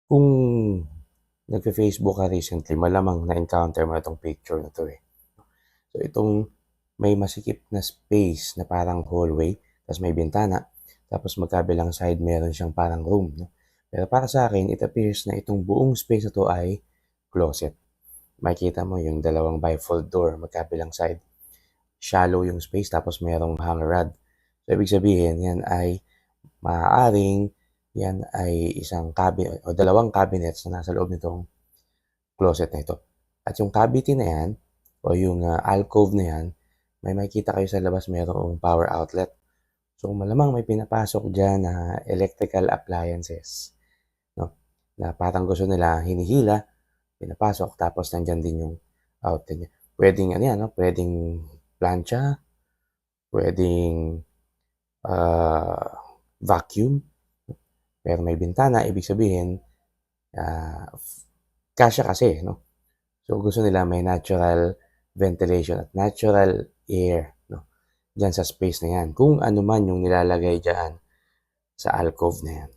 Kung nagfe-Facebook ka recently, malamang na-encounter mo itong picture na 'to, eh. So, itong may masikip na space na parang hallway, ta's may bintana, tapos magkabilang side meron siyang parang room 'no. Pero para sa akin, it appears na itong buong space na 'to ay closet. Makikita mo yung dalawang bifold door magkabilang side. Shallow yung space tapos merong hanger rod. So, ibig sabihin yan ay maaaring yan ay isang o dalawang cabinets na nasa loob nitong closet na ito. At yung cavity na yan o yung alcove na yan, may makikita kayo sa labas merong power outlet. So, malamang may pinapasok diyan na electrical appliances, 'no, na parang gusto nila hinihila, pinapasok, tapos nandiyan din yung outlet niya. Puwedeng ano 'yan 'no, puwedeng plancha, puwedeng, vacuum, pero may bintana, ibig sabihin, kasya kasi 'no. So, gusto nila may natural ventilation at natural air 'no, diyan sa space na 'yan, kung ano man yung nilalagay diyan sa alcove na 'yan.